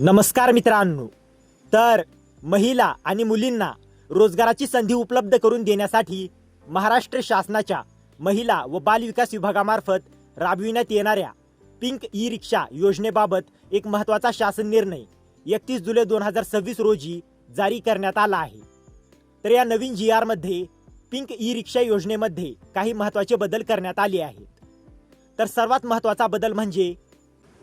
नमस्कार मित्रांनो. तर महिला आणि मुलींना रोजगाराची संधी उपलब्ध करून देण्यासाठी महाराष्ट्र शासनाच्या महिला व बाल विकास विभागामार्फत राबविण्यात येणाऱ्या पिंक ई रिक्षा योजनेबाबत एक महत्त्वाचा शासन निर्णय 31 जुलै 2026 रोजी जारी करण्यात आला आहे. तर या नवीन GR मध्ये पिंक ई रिक्षा योजनेमध्ये काही महत्त्वाचे बदल करण्यात आले आहेत. तर सर्वात महत्त्वाचा बदल म्हणजे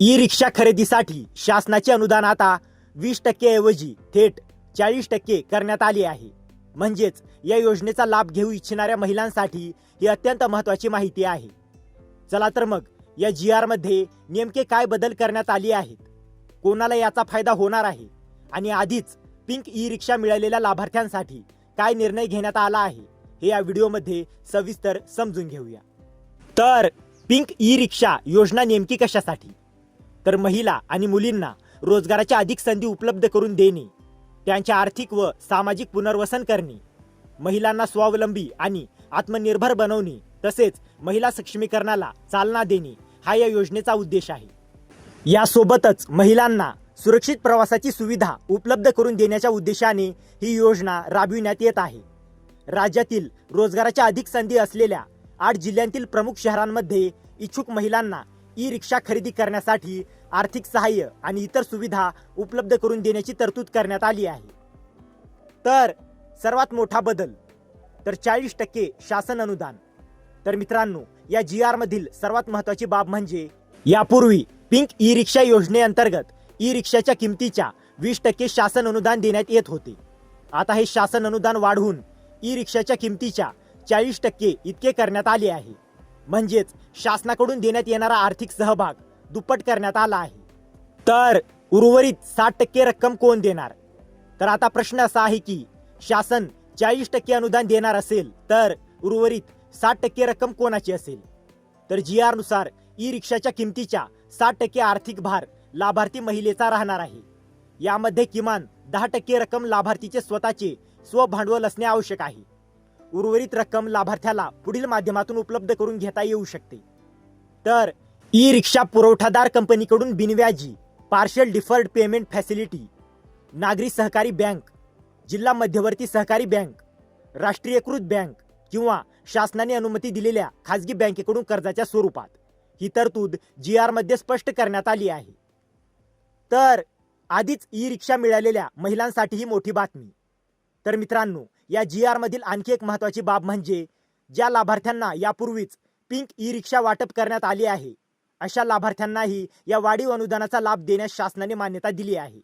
ई रिक्षा खरेदीसाठी शासनाचे अनुदान आता 20% ऐवजी थेट 40% करण्यात आले आहे. म्हणजेच या योजनेचा लाभ घेऊ इच्छिणाऱ्या महिलांसाठी ही अत्यंत महत्त्वाची माहिती आहे. चला तर मग या GR मध्ये नेमके काय बदल करण्यात आले आहेत, कोणाला याचा फायदा होणार आहे आणि आधीच पिंक ई रिक्षा मिळालेल्या लाभार्थ्यांसाठी काय निर्णय घेण्यात आला आहे हे या व्हिडिओमध्ये सविस्तर समजून घेऊया. तर पिंक ई रिक्षा योजना नेमकी कशासाठी? तर महिला आणि मुलींना रोजगाराच्या अधिक संधी उपलब्ध करून देणे, त्यांचे आर्थिक व सामाजिक पुनर्वसन करणे, महिलांना स्वावलंबी आणि आत्मनिर्भर बनवणे, तसेच महिला सक्षमीकरणाला चालना देणे हा या योजनेचा उद्देश आहे. यासोबतच महिलांना सुरक्षित प्रवासाची सुविधा उपलब्ध करून देण्याच्या उद्देशाने ही योजना राबविण्यात येत आहे. राज्यातील रोजगाराच्या अधिक संधी असलेल्या 8 जिल्ह्यांतील प्रमुख शहरांमध्ये इच्छुक महिलांना ई रिक्षा खरेदी करण्यासाठी आर्थिक सहाय्य आणि इतर सुविधा उपलब्ध करून देण्याची तरतूद करण्यात आली आहे. तर सर्वात मोठा बदल तर 40% शासन अनुदान. तर मित्रांनो, या GR मधील सर्वात महत्त्वाची बाब म्हणजे यापूर्वी पिंक ई रिक्षा योजनेअंतर्गत ई रिक्षाच्या किमतीच्या 20% शासन अनुदान देण्यात येत होते. आता हे शासन अनुदान वाढवून ई रिक्षाच्या किमतीच्या 40% इतके करण्यात आले आहे. म्हणजेच शासनाकडून देण्यात येणारा आर्थिक सहभाग दुप्पट करण्यात आला आहे. तर उर्वरित 60% रक्कम कोण देणार? तर आता प्रश्न असा आहे की शासन 40% अनुदान देणार असेल तर उर्वरित 60% रक्कम कोणाची असेल? तर GR नुसार ई रिक्षाच्या किमतीच्या 60% आर्थिक भार लाभार्थी महिलेचा राहणार आहे. यामध्ये किमान 10% रक्कम लाभार्थीचे स्वतःचे स्वभांडवल असणे आवश्यक आहे. उर्वरित रक्कम लाभार्थ्याला पुढील माध्यमातून उपलब्ध करून घेता येऊ शकते. तर ई रिक्षा पुरवठादार कंपनीकडून बिनव्याजी पार्शल डिफर्ड पेमेंट फॅसिलिटी, नागरी सहकारी बँक, जिल्हा मध्यवर्ती सहकारी बँक, राष्ट्रीयकृत बँक किंवा शासनाने अनुमती दिलेल्या खाजगी बँकेकडून कर्जाच्या स्वरूपात ही तरतूद GR मध्ये स्पष्ट करण्यात आली आहे. तर आधीच ई रिक्षा मिळालेल्या महिलांसाठी ही मोठी बातमी. तर मित्रांनो, या GR मधील आणखी एक महत्त्वाची बाब म्हणजे ज्या लाभार्थ्यांना यापूर्वीच पिंक ई रिक्षा वाटप करण्यात आली आहे अशा लाभार्थ्यांनाही या वाढीव अनुदानाचा लाभ देण्यास शासनाने मान्यता दिली आहे.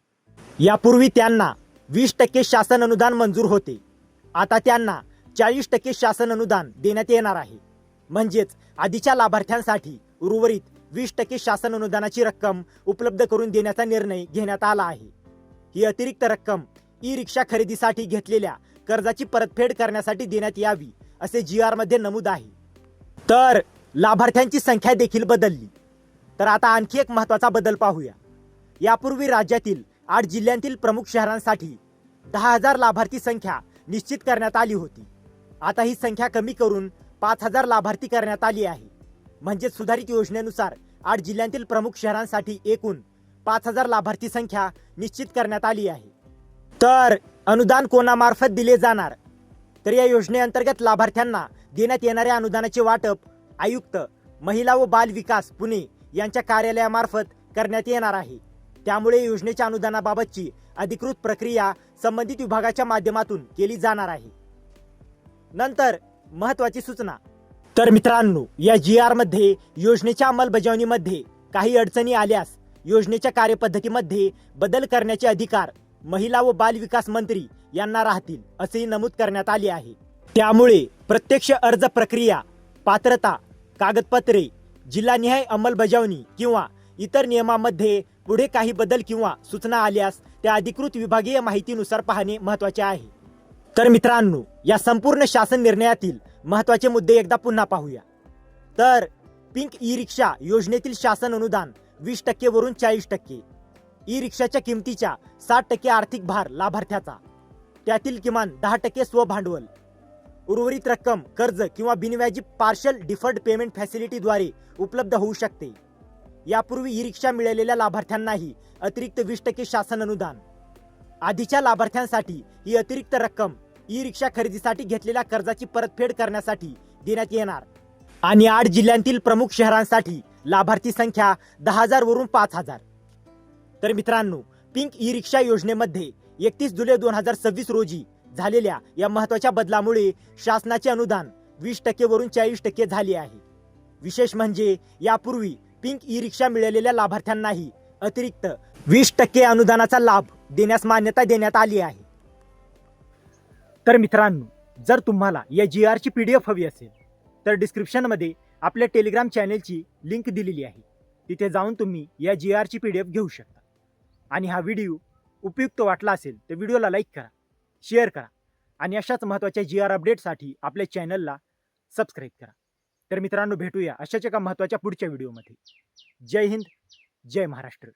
यापूर्वी त्यांना 20% शासन अनुदान मंजूर होते. आता त्यांना 40% शासन अनुदान देण्यात येणार आहे. म्हणजेच आधीच्या लाभार्थ्यांसाठी उर्वरित 20% शासन अनुदानाची रक्कम उपलब्ध करून देण्याचा निर्णय घेण्यात आला आहे. ही अतिरिक्त रक्कम ई रिक्षा खरेदीसाठी घेतलेल्या कर्जाची परतफेड करण्यासाठी देण्यात यावी असे GR मध्ये नमूद आहे. तर लाभार्थ्यांची संख्या देखील बदलली. तर आता आणखी एक महत्त्वाचा बदल पाहूया. यापूर्वी राज्यातील 8 जिल्ह्यांतील प्रमुख शहरांसाठी 10,000 लाभार्थी संख्या निश्चित करण्यात आली होती. आता ही संख्या कमी करून 5,000 लाभार्थी करण्यात आली आहे. म्हणजे सुधारित योजनेनुसार 8 जिल्ह्यांतील प्रमुख शहरांसाठी एकूण 5,000 लाभार्थी संख्या निश्चित करण्यात आली आहे. तर अनुदान कोणामार्फत दिले जाणार? तर या योजनेअंतर्गत लाभार्थ्यांना देण्यात येणाऱ्या अनुदानाचे वाटप आयुक्त महिला व बाल विकास पुणे यांच्या कार्यालयामार्फत करण्यात येणार आहे. त्यामुळे योजनेच्या अनुदानाबाबतची अधिकृत प्रक्रिया संबंधित विभागाच्या माध्यमातून केली जाणार आहे. नंतर महत्त्वाची सूचना. तर मित्रांनो, या GR मध्ये योजनेच्या अंमलबजावणीमध्ये काही अडचणी आल्यास योजनेच्या कार्यपद्धतीमध्ये बदल करण्याचे अधिकार महिला व बाल विकास मंत्री यांना राहतील असेही नमूद करण्यात आले आहे. त्यामुळे प्रत्यक्ष अर्ज प्रक्रिया, पात्रता, कागदपत्रे, जिल्हानिहाय अंमलबजावणी किंवा इतर नियमांमध्ये पुढे काही बदल किंवा सूचना आल्यास त्या अधिकृत विभागीय माहितीनुसार पाहणे महत्त्वाचे आहे. तर मित्रांनो, या संपूर्ण शासन निर्णयातील महत्त्वाचे मुद्दे एकदा पुन्हा पाहूया. तर पिंक ई रिक्षा योजनेतील शासन अनुदान 20% वरून 40%, ई रिक्षाच्या किमतीच्या 60% आर्थिक भार लाभार्थ्याचा, त्यातील किमान 10% स्वभांडवल, उर्वरित रक्कम कर्ज किंवा बिनव्याजी पार्शल डिफर्ड पेमेंट फॅसिलिटीद्वारे उपलब्ध होऊ शकते. यापूर्वी ई रिक्षा मिळालेल्या लाभार्थ्यांनाही अतिरिक्त 20% शासन अनुदान. आधीच्या लाभार्थ्यांसाठी ही अतिरिक्त रक्कम ई रिक्षा खरेदीसाठी घेतलेल्या कर्जाची परतफेड करण्यासाठी देण्यात येणार. आणि 8 जिल्ह्यांतील प्रमुख शहरांसाठी लाभार्थी संख्या 10,000 वरून 5,000. तर मित्रांनो, पिंक ई रिक्षा योजनेमध्ये 31 जुलै 2026 रोजी झालेल्या या महत्त्वाच्या बदलामुळे शासनाचे अनुदान 20% वरून 40% झाले आहे. विशेष म्हणजे यापूर्वी पिंक ई रिक्षा मिळालेल्या लाभार्थ्यांनाही अतिरिक्त 20% अनुदानाचा लाभ देण्यास मान्यता देण्यात आली आहे. तर मित्रांनो, जर तुम्हाला या GR ची PDF हवी असेल तर डिस्क्रिप्शनमध्ये आपल्या टेलिग्राम चॅनेलची लिंक दिलेली आहे. तिथे जाऊन तुम्ही या GR ची PDF घेऊ शकता. आणि हा व्हिडिओ उपयुक्त वाटला असेल तर व्हिडिओला लाईक करा, शेअर करा आणि अशाच महत्त्वाच्या GR अपडेटसाठी आपल्या चॅनलला सबस्क्राईब करा. तर मित्रांनो, भेटूया अशाच एका महत्त्वाच्या पुढच्या व्हिडिओमध्ये. जय हिंद, जय महाराष्ट्र.